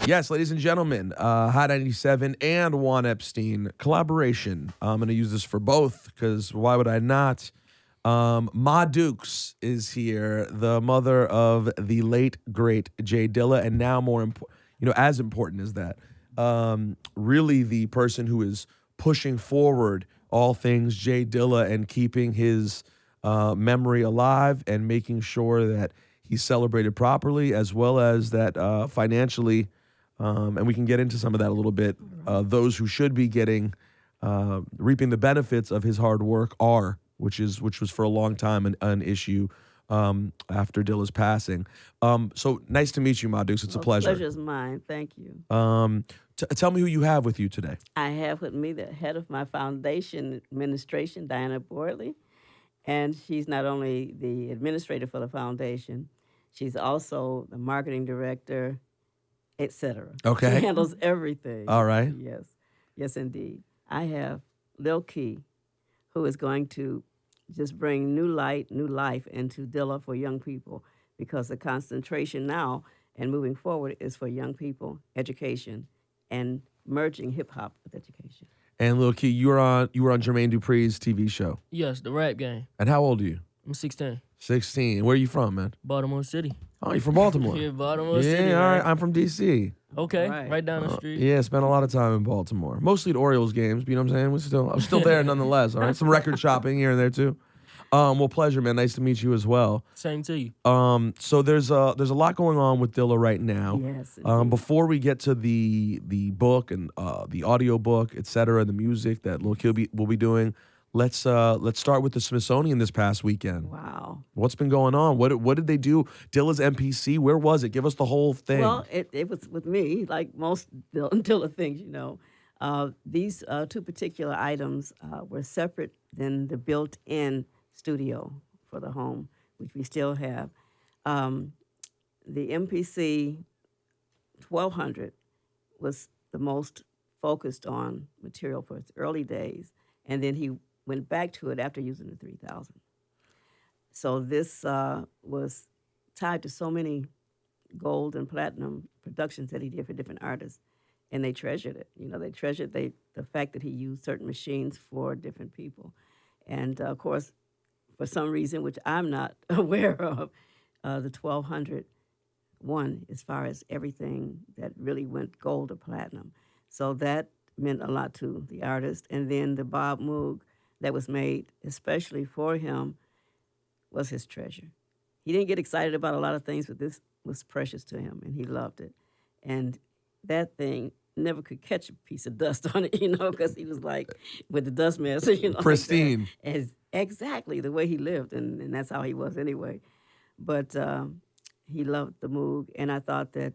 Yes, ladies and gentlemen, Hot 97 and Juan Epstein collaboration. I'm going to use this for both because why would I not? Ma Dukes is here, the mother of the late, great Jay Dilla, and now more important, as important as that, really the person who is pushing forward all things Jay Dilla and keeping his memory alive and making sure that he's celebrated properly as well as that financially. And we can get into some of that a little bit. Those who should be getting, reaping the benefits of his hard work are, which was for a long time an issue after Dilla's passing. So nice to meet you, Ma Dukes. It's a pleasure. Pleasure's mine. Thank you. Tell me who you have with you today. I have with me the head of my foundation administration, Diana Boydley, and she's not only the administrator for the foundation, she's also the marketing director, etc. Okay. She handles everything. All right. Yes, indeed. I have Lil Key, who is going to just bring new light, new life into Dilla for young people, because the concentration now and moving forward is for young people, education, and merging hip hop with education. And Lil Key, you were on Jermaine Dupri's TV show. Yes, the rap game. And how old are you? I'm 16. 16. Where are you from, man? Baltimore City. Oh, you're from Baltimore. Yeah, Baltimore City. Yeah, all man. right. I'm from D.C. Okay, Right. right down the street. Yeah, spent a lot of time in Baltimore. Mostly at Orioles games, but you know what I'm saying? I'm still there nonetheless, all right? Some record shopping here and there, too. Well, pleasure, man. Nice to meet you as well. Same to you. So there's a lot going on with Dilla right now. Yes. Before we get to the book and the audio book, et cetera, the music that Lil Key will be doing, let's start with the Smithsonian this past weekend. Wow. What's been going on? What did they do? Dilla's MPC, where was it? Give us the whole thing. Well, it was with me, like most Dilla things, These two particular items were separate than the built-in studio for the home, which we still have. The MPC 1200 was the most focused on material for its early days, and then he went back to it after using the 3000. So this was tied to so many gold and platinum productions that he did for different artists, and they treasured it. They treasured the fact that he used certain machines for different people. And, of course, for some reason, which I'm not aware of, the 1200 won as far as everything that really went gold or platinum. So that meant a lot to the artist. And then the Bob Moog that was made especially for him was his treasure. He didn't get excited about a lot of things, but this was precious to him, and he loved it. And that thing never could catch a piece of dust on it, because he was like, with the dust mask, pristine. Like exactly the way he lived, and that's how he was anyway. But he loved the Moog, and I thought that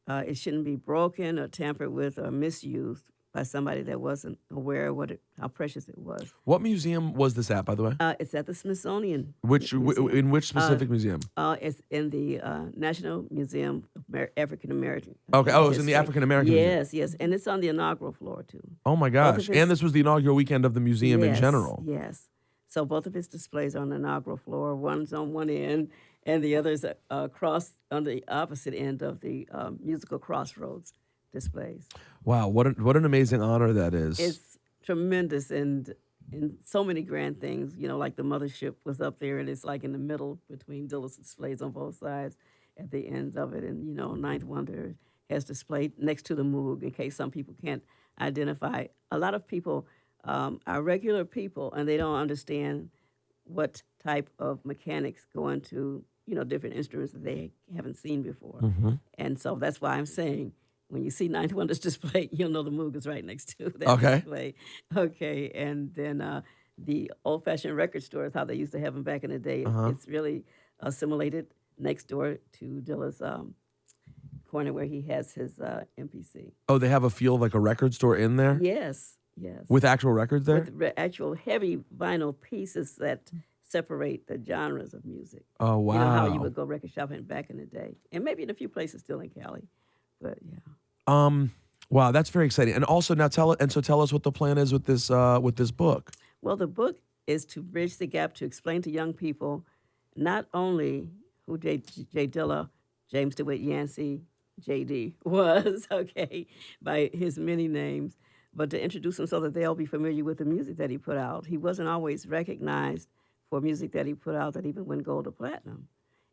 it shouldn't be broken or tampered with or misused by somebody that wasn't aware of how precious it was. What museum was this at, by the way? It's at the Smithsonian. In which specific museum? It's in the National Museum of African American. Okay. Oh, it's in the African American Museum. Yes, and it's on the inaugural floor too. Oh my gosh! And this was the inaugural weekend of the museum in general. Yes. So both of his displays are on the inaugural floor. One's on one end, and the other's across on the opposite end of the musical crossroads displays. Wow, what an amazing honor that is. It's tremendous, and so many grand things. Like the mothership was up there, and it's like in the middle between Dilla's displays on both sides at the ends of it. And Ninth Wonder has displayed next to the Moog in case some people can't identify. A lot of people are regular people, and they don't understand what type of mechanics go into different instruments that they haven't seen before. Mm-hmm. And so that's why I'm saying, when you see Ninth Wonder's display, you'll know the Moog is right next to that display. Okay, and then the old-fashioned record stores, how they used to have them back in the day, it's really assimilated next door to Dilla's corner where he has his MPC. Oh, they have a feel of like a record store in there? Yes. With actual records there? With actual heavy vinyl pieces that separate the genres of music. Oh, wow. How you would go record shopping back in the day. And maybe in a few places still in Cali. But yeah. Wow, that's very exciting. And also now tell us what the plan is with this book. Well, the book is to bridge the gap, to explain to young people not only who J. Dilla, James DeWitt Yancey, JD was, okay, by his many names, but to introduce him so that they'll be familiar with the music that he put out. He wasn't always recognized for music that he put out that even went gold or platinum.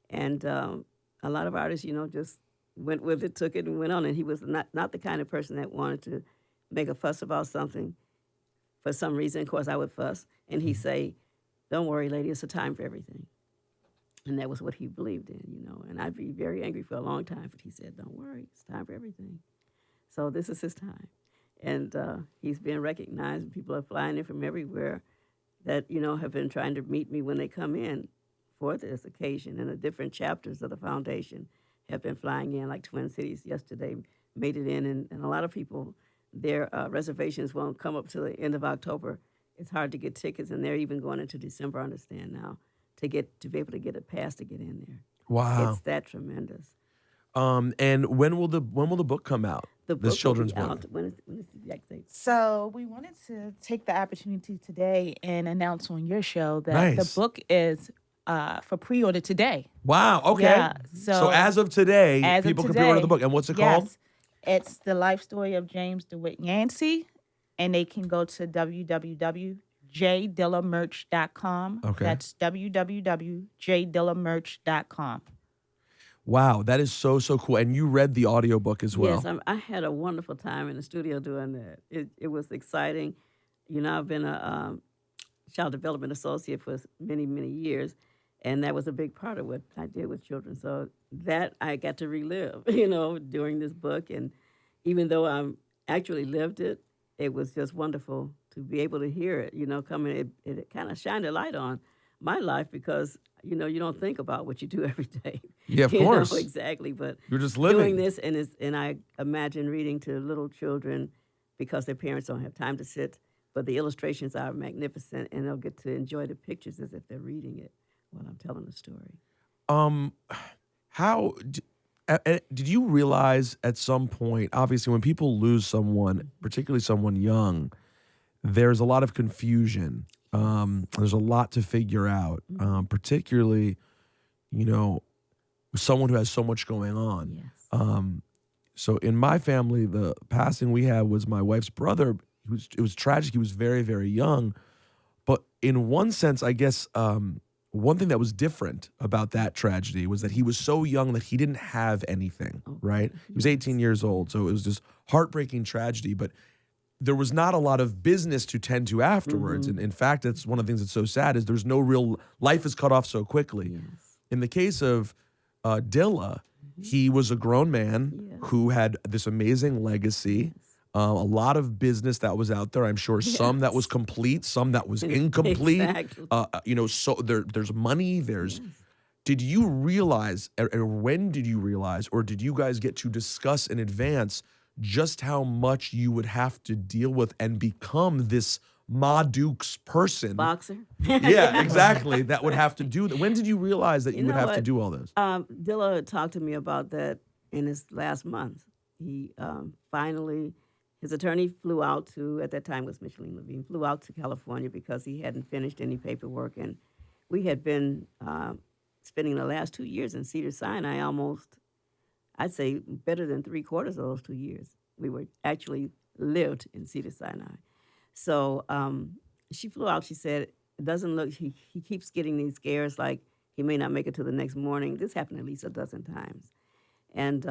And a lot of artists, just went with it, took it, and went on. And he was not the kind of person that wanted to make a fuss about something for some reason. Of course, I would fuss. And he'd say, don't worry, lady, it's a time for everything. And that was what he believed in. And I'd be very angry for a long time, but he said, don't worry, it's time for everything. So this is his time. And he's being recognized, and people are flying in from everywhere that, have been trying to meet me when they come in for this occasion. And the different chapters of the foundation have been flying in, like Twin Cities yesterday made it in. And a lot of people, their reservations won't come up to the end of October. It's hard to get tickets, and they're even going into December, I understand now, to be able to get a pass to get in there. Wow. It's that tremendous. And when will the book come out? The This book children's will be book. out. When is the exact date? So we wanted to take the opportunity today and announce on your show that Nice. the book is for pre-order today. Wow. Okay. Yeah, So so as of today, As of people can today, pre-order the book. And what's it called? Yes, it's The Life Story of James DeWitt Yancey, and they can go to www.jdillamerch.com. Okay. That's www.jdillamerch.com. Wow, that is so cool. And you read the audiobook as well. Yes, I had a wonderful time in the studio doing that. It was exciting. I've been a child development associate for many, many years, and that was a big part of what I did with children. So that I got to relive, during this book. And even though I actually lived it, it was just wonderful to be able to hear it, coming. It kind of shined a light on my life because, you don't think about what you do every day. Yeah, of You know, course. exactly. But You're just living. doing this, and I imagine reading to little children because their parents don't have time to sit, but the illustrations are magnificent, and they'll get to enjoy the pictures as if they're reading it while I'm telling the story. How did you realize at some point, obviously when people lose someone, particularly someone young, there's a lot of confusion. There's a lot to figure out, particularly, someone who has so much going on. Yes. So in my family, the passing we had was my wife's brother. It was tragic. He was very, very young. But in one sense, I guess one thing that was different about that tragedy was that he was so young that he didn't have anything, right? He was 18 years old. So it was this heartbreaking tragedy. But there was not a lot of business to tend to afterwards. And in fact, that's one of the things that's so sad is there's no real life is cut off so quickly. Yes. In the case of Dilla, he was a grown man who had this amazing legacy, a lot of business that was out there. I'm sure some that was complete, some that was incomplete. Exactly. So there's money. Did you realize, or when did you realize, or did you guys get to discuss in advance just how much you would have to deal with and become this Ma Dukes person? Boxer. Yeah, exactly. That would have to do that. When did you realize that you would know have to what? do all this? Dilla talked to me about that in his last month. He finally, his attorney flew out to, at that time was Micheline Levine, flew out to California because he hadn't finished any paperwork. And we had been spending the last 2 years in Cedars-Sinai almost, I'd say better than 3/4 of those 2 years. We were actually lived in Cedars-Sinai. So she flew out. She said, it doesn't look, he keeps getting these scares like he may not make it to the next morning. This happened at least a dozen times. And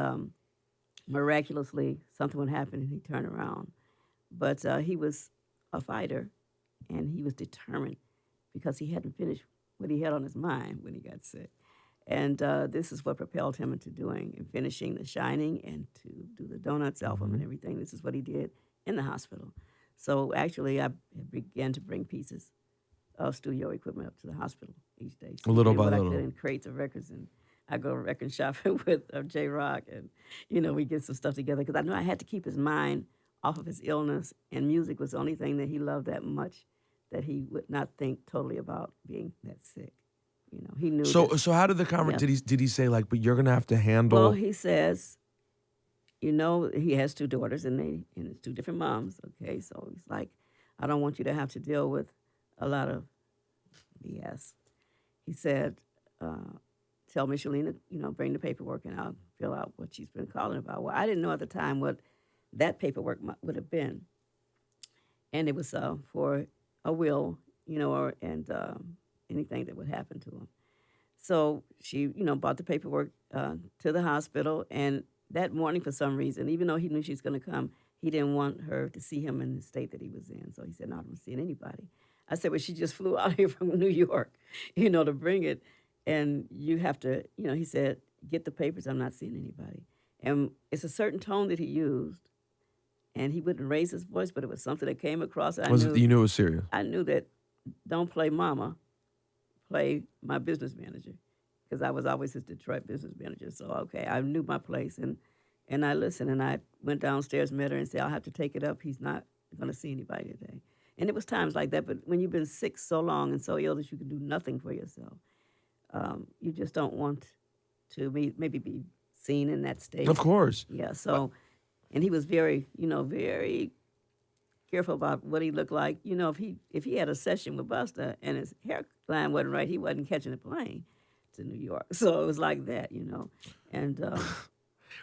miraculously, something would happen and he'd turn around. But he was a fighter, and he was determined because he hadn't finished what he had on his mind when he got sick. And this is what propelled him into doing and finishing The Shining and to do the Donuts album and everything. This is what he did in the hospital. So actually, I began to bring pieces of studio equipment up to the hospital each day. So Little I did by what little. I could in crates of records, and I go record shopping with J-Rock, and we get some stuff together because I knew I had to keep his mind off of his illness, and music was the only thing that he loved that much that he would not think totally about being that sick. He knew. So that, how did the conversation? Yeah. Did he say like, but you're gonna have to handle? Well, he says, he has 2 daughters, and it's 2 different moms. Okay, so he's like, I don't want you to have to deal with a lot of BS. He said, tell Michelina, bring the paperwork and I'll fill out what she's been calling about. Well, I didn't know at the time what that paperwork would have been, and it was for a will, and anything that would happen to him. So she, brought the paperwork to the hospital, and that morning, for some reason, even though he knew she was going to come, he didn't want her to see him in the state that he was in. So he said, "No, I'm not seeing anybody." I said, "Well, she just flew out here from New York, to bring it, and you have to, he said, "Get the papers. I'm not seeing anybody." And it's a certain tone that he used, and he wouldn't raise his voice, but it was something that came across. You knew it was serious. I knew that don't play mama, play my business manager, because I was always his Detroit business manager. So, okay, I knew my place, and I listened, and I went downstairs, met her, and said, "I'll have to take it up. He's not going to see anybody today." And it was times like that, but when you've been sick so long and so ill that you can do nothing for yourself, you just don't want to maybe be seen in that state. Of course. Yeah, so, and he was very, very careful about what he looked like. If he had a session with Busta and his hairline wasn't right, he wasn't catching a plane to New York. So it was like that, and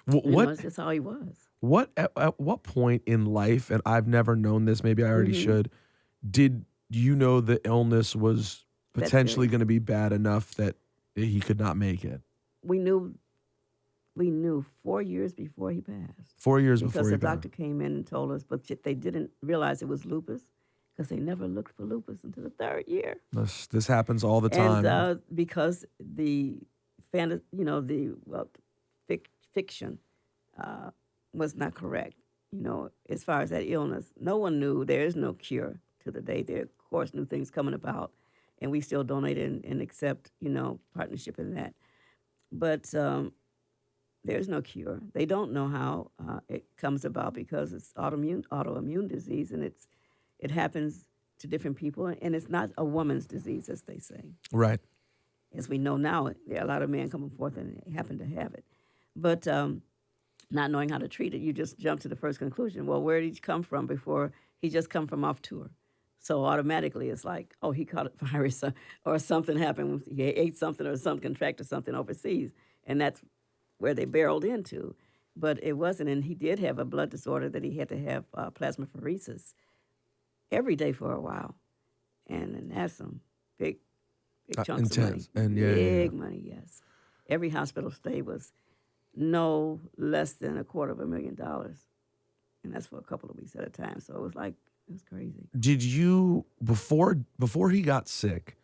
that's just how he was. At what point in life, and I've never known this, maybe I already should, did you know the illness was potentially going to be bad enough that he could not make it? We knew 4 years before he passed. 4 years before Because he the passed. doctor came in and told us, but they didn't realize it was lupus because they never looked for lupus until the third year. This happens all the time. And because the fiction was not correct, as far as that illness. No one knew. There is no cure to the day. There, of course, new things coming about, and we still donate and accept, partnership in that. But there's no cure. They don't know how it comes about because it's autoimmune disease, and it happens to different people, and it's not a woman's disease, as they say. Right. As we know now, there are a lot of men coming forth and happen to have it. But not knowing how to treat it, you just jump to the first conclusion. Well, where did he come from before? He just come from off tour. So automatically it's like, oh, he caught a virus or something happened. He ate something or something, contracted something overseas. And that's where they barreled into. But it wasn't. And he did have a blood disorder that he had to have plasmapheresis every day for a while. And that's some big chunks intense. of money. And big money, yes. Every hospital stay was no less than $250,000. And that's for a couple of weeks at a time. So it was crazy. Did you, before he got sick,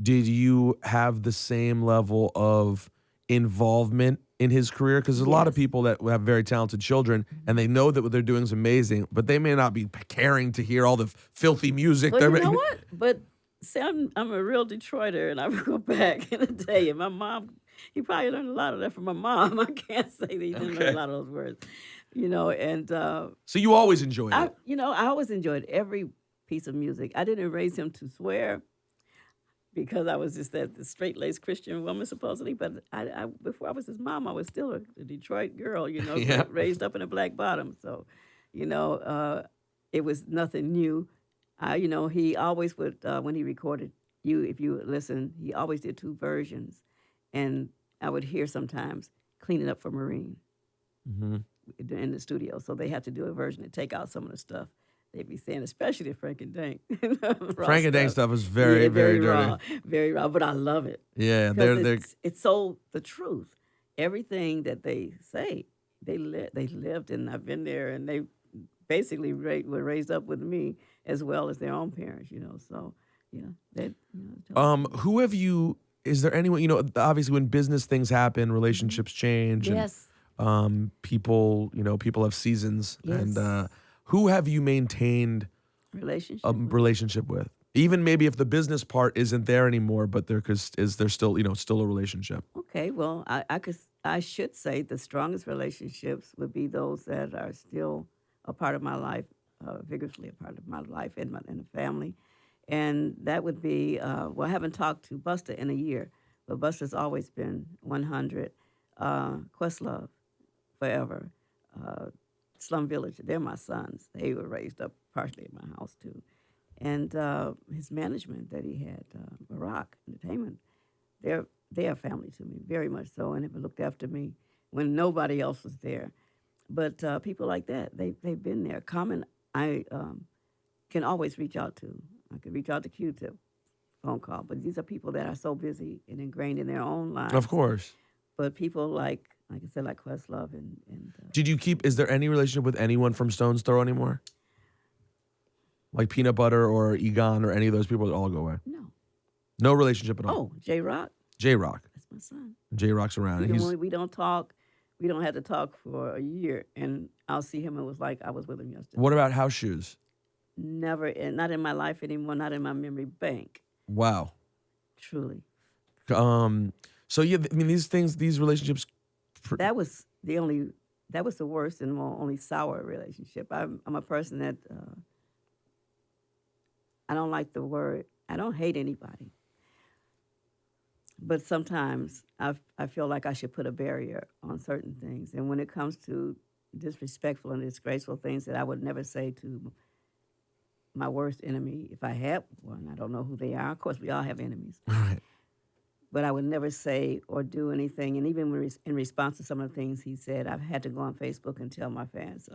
did you have the same level of involvement in his career? Because there's a lot of people that have very talented children and they know that what they're doing is amazing, but they may not be caring to hear all the filthy music. But you know what? But see, I'm a real Detroiter, and I go back in the day, and my mom, he probably learned a lot of that from my mom. I can't say that he didn't learn a lot of those words, and so you always enjoyed it. I always enjoyed every piece of music. I didn't raise him to swear because I was just that straight-laced Christian woman, supposedly. But I before I was his mom, I was still a Detroit girl, Yeah. raised up in a black bottom. So, it was nothing new. He always would, when he recorded if you listen, he always did two versions. And I would hear sometimes cleaning up for Marine in the studio. So they have to do a version to take out some of the stuff they'd be saying, especially the Frank and Dank. Frank and Dank stuff is very, very dirty. Raw, very raw, but I love it. Yeah, it's so the truth. Everything that they say, they lived, and I've been there, and they basically were raised up with me as well as their own parents. So yeah, who have you? Is there anyone, obviously when business things happen, relationships change. Yes. And, people have seasons. Yes. And who have you maintained relationship a relationship with? Even maybe if the business part isn't there anymore, but is there still, still a relationship? Okay, well, I should say the strongest relationships would be those that are still a part of my life, vigorously a part of my life and the family. And that would be, I haven't talked to Busta in a year, but Busta's always been 100. Questlove, forever. Slum Village, they're my sons. They were raised up partially at my house, too. And his management that he had, Barack Entertainment, they're they are family to me, very much so, and have looked after me when nobody else was there. But people like that, they've been there. Common, I can always reach out to. I can reach out to Q-Tip, phone call. But these are people that are so busy and ingrained in their own lives. Of course. But people like I said, like Questlove and Did you keep? Is there any relationship with anyone from Stone's Throw anymore? Like Peanut Butter or Egon or any of those people that all go away? no. No relationship at all. Oh, J Rock, J-Rock. that's my son. J-Rock's around. And Even he's when we don't talk, we don't have to talk for a year, and I'll see him. It was like I was with him yesterday. what about House Shoes? Never, not in my life anymore. Not in my memory bank. Wow. Truly, So yeah, I mean these relationships. that was the only. That was the worst and only sour relationship. I'm a person that I don't like the word. I don't hate anybody, but sometimes I feel like I should put a barrier on certain things. And when it comes to disrespectful and disgraceful things that I would never say to my worst enemy, if I had one, I don't know who they are. Of course, we all have enemies. Right. But I would never say or do anything. And even in response to some of the things he said, I've had to go on Facebook and tell my fans.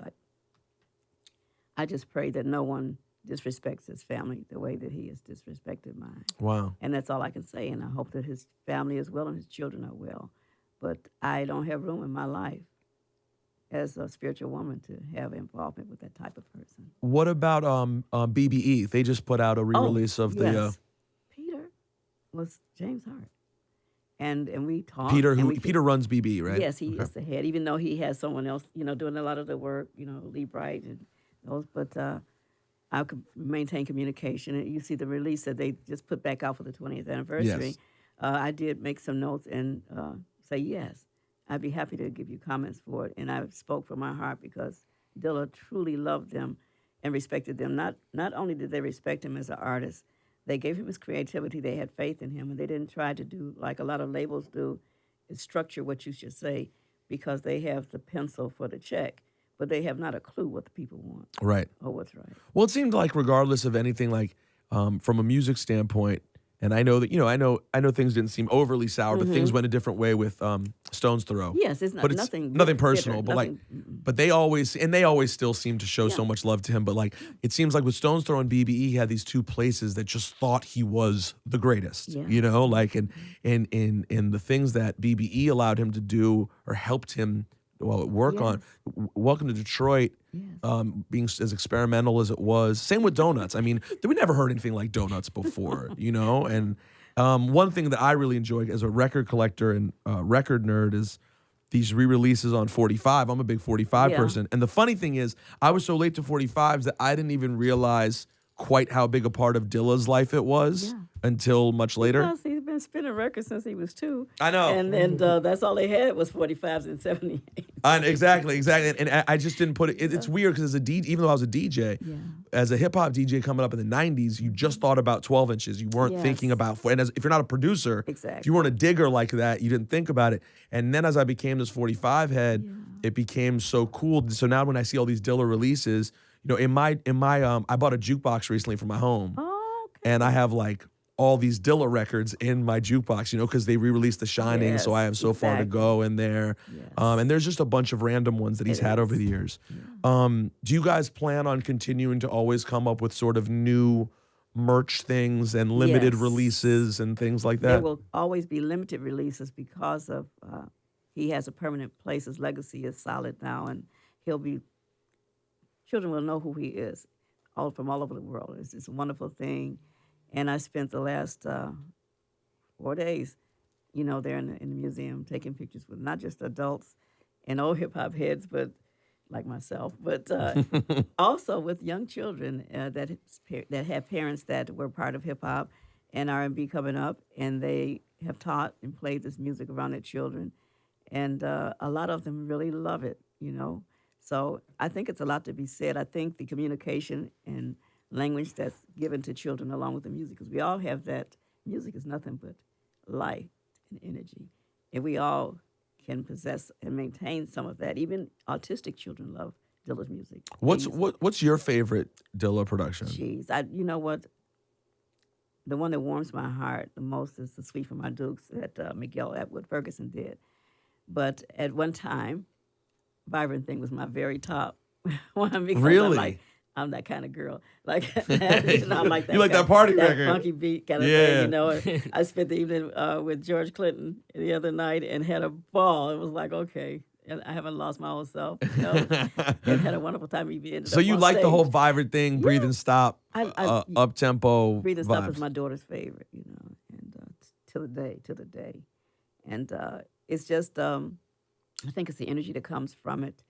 I just pray that no one disrespects his family the way that he has disrespected mine. Wow. And that's all I can say. And I hope that his family is well and his children are well. But I don't have room in my life as a spiritual woman to have involvement with that type of person. What about BBE? They just put out a re-release of the yes. Peter was James Hart. And we talked. Peter and who we Peter runs BBE, right? Yes, he is the head, even though he has someone else, doing a lot of the work, Lee Bright and those. But I could maintain communication. And you see the release that they just put back out for the 20th anniversary. Yes. I did make some notes and say, yes, I'd be happy to give you comments for it. And I spoke from my heart because Dilla truly loved them and respected them. Not only did they respect him as an artist, they gave him his creativity. They had faith in him, and they didn't try to do like a lot of labels do, is structure what you should say because they have the pencil for the check, but they have not a clue what the people want Right. or what's right. Well, it seemed like regardless of anything, like from a music standpoint, and I know that I know things didn't seem overly sour, but things went a different way with Stone's Throw. Yes, it's not But nothing personal, bitter, but nothing, but they always still seem to show so much love to him. But like it seems like with Stone's Throw and BBE, he had these two places that just thought he was the greatest. Yeah. Like and the things that BBE allowed him to do or helped him work on. Welcome to Detroit. Yes. Being as experimental as it was. Same with Donuts. I mean, we never heard anything like Donuts before, And one thing that I really enjoy as a record collector and record nerd is these re-releases on 45. I'm a big 45 person. And the funny thing is, I was so late to 45s that I didn't even realize quite how big a part of Dilla's life it was until much later. Because he's been spinning records since he was 2. I know. And that's all they had was 45s and 78. Exactly. And I just didn't put it. It's weird because as a DJ, even though I was a DJ, as a hip hop DJ coming up in the 90s, you just thought about 12 inches. You weren't thinking about, and if you're not a producer, if you weren't a digger like that, you didn't think about it. And then as I became this 45 head, it became so cool. So now when I see all these Dilla releases, in my I bought a jukebox recently for my home. Oh, okay. And I have like all these Dilla records in my jukebox, because they re-released The Shining, so I have So Far to Go in there. Yes. And there's just a bunch of random ones that he's had over the years. Do you guys plan on continuing to always come up with sort of new merch things and limited releases and things like that? There will always be limited releases because of he has a permanent place. His legacy is solid now, and children will know who he is from all over the world. It's a wonderful thing. And I spent the last 4 days, there in the museum taking pictures with not just adults and old hip-hop heads, but like myself, but also with young children that have parents that were part of hip-hop and R&B coming up, and they have taught and played this music around their children. And a lot of them really love it, So I think it's a lot to be said. I think the communication and language that's given to children along with the music, because we all have that. Music is nothing but light and energy. And we all can possess and maintain some of that. Even autistic children love Dilla's music. What's your favorite Dilla production? Jeez, you know what? the one that warms my heart the most is the Suite for My Dukes that Miguel Atwood Ferguson did. But at one time, Vibrant Thing was my very top one because Really? I'm that kind of girl. Like, I'm like that. You like that party that record. funky beat kind of Yeah. thing, I spent the evening with George Clinton the other night and had a ball. It was like, okay, and I haven't lost my old self, and had a wonderful time. Even ended So up you on like the stage. whole Vibrant Thing, breathe and stop, up tempo. Breathe and Stop vibes. is my daughter's favorite, and till the day, and it's just I think it's the energy that comes from it,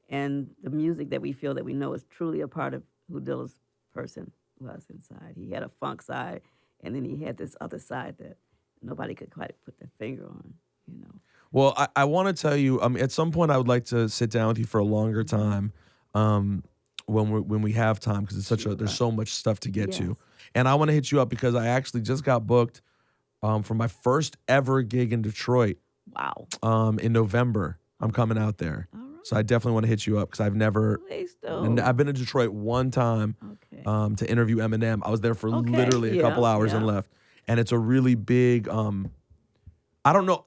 and the music that we feel that we know is truly a part of who Dilla's person was inside. He had a funk side, and then he had this other side that nobody could quite put their finger on. Well, I want to tell you, at some point I would like to sit down with you for a longer time, when we have time, because it's there's so much stuff to get to, Yes. and I want to hit you up because I actually just got booked, for my first ever gig in Detroit, Wow. in November. I'm coming out there, All right. so I definitely want to hit you up because I've never, Please do. and I've been to Detroit one time, Okay. to interview Eminem. I was there for Okay, literally a couple yeah, hours and yeah. left, and it's a really big. I don't know.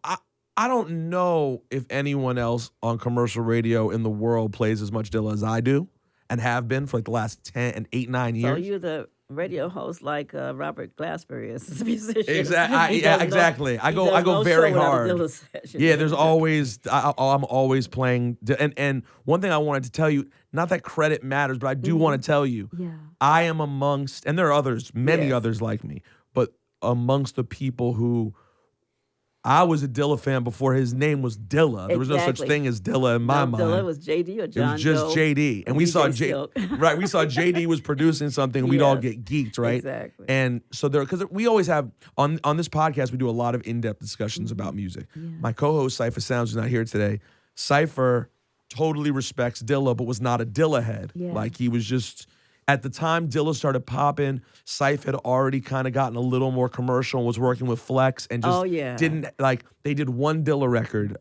I don't know if anyone else on commercial radio in the world plays as much Dilla as I do, and have been for like the last 10 and 8, 9 So years. you're the radio host like Robert Glasper is as a musician. Exactly. He Yeah, does no- exactly. I he go does no very show without a hard. Dilla session. Yeah, there's always I'm always playing, and one thing I wanted to tell you, not that credit matters, but I do want to tell you, Yeah. I am amongst, and there are others, many Yes. others like me, but amongst the people who. I was a Dilla fan before his name was Dilla. There was no such Exactly. thing as Dilla in my No, mind. Dilla was JD or It John was just Doe JD, and or we saw DJ Silk. right. We saw JD was producing something, and we'd all Yes, get geeked, right? exactly. And so because we always have on this podcast, we do a lot of in-depth discussions Mm-hmm. about music. My co-host Cypher Sounds is not here today. Cypher totally respects Dilla, but was not a Dilla head. Yeah. Like he was just. At the time Dilla started popping, Syph had already kind of gotten a little more commercial and was working with Flex and just Oh, yeah. didn't like. They did one Dilla record.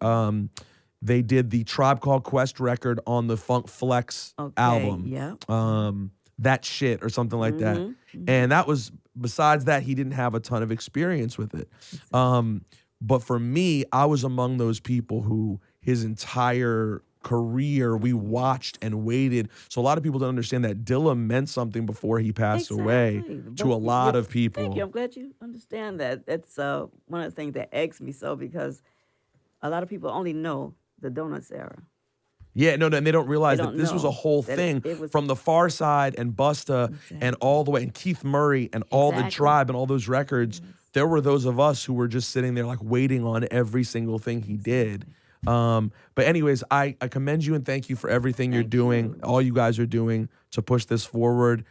They did the Tribe Called Quest record on the Funk Flex Okay, album. yeah. That shit or something like that. Mm-hmm. And that was, besides that, he didn't have a ton of experience with it. But for me, I was among those people who his entire career we watched and waited. So a lot of people don't understand that Dilla meant something before he passed away Exactly. to But a lot of people. Thank you. I'm glad you understand that. That's one of the things that eggs me so because a lot of people only know the Donuts era. Yeah, no, and they don't realize They that don't this was a know whole that thing it was- from the Far Side and Busta and all the way, and Keith Murray and all the Exactly. Tribe and all those records. There were those of us who were just sitting there like waiting on every single thing he did. But anyways, I commend you and thank you for everything you're doing, all you guys are doing to push this forward.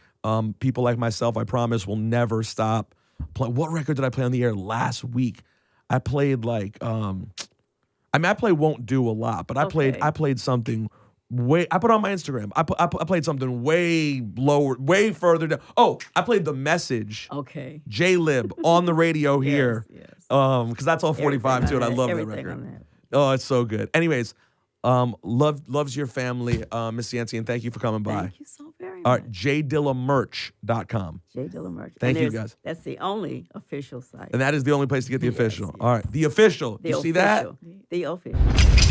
People like myself, I promise, will never stop. What record did I play on the air last week? I played like, I play Won't Do a lot, but I played something I put on my Instagram. I played something way lower, way further down. Oh, I played The Message. Okay. J-Lib on the radio here. Yes. Because that's all 45 too, and I love that Everything record. on that. Oh, it's so good. Anyways, loves your family, Miss Yancey, and thank you for coming by. Thank you so very All much. right, jdillamerch.com. J Dilla Merch. Thank And you, there's- guys. That's the only official site. And that is the only place to get the Yes, official. yes. All right, the official. The You see that? official. The official.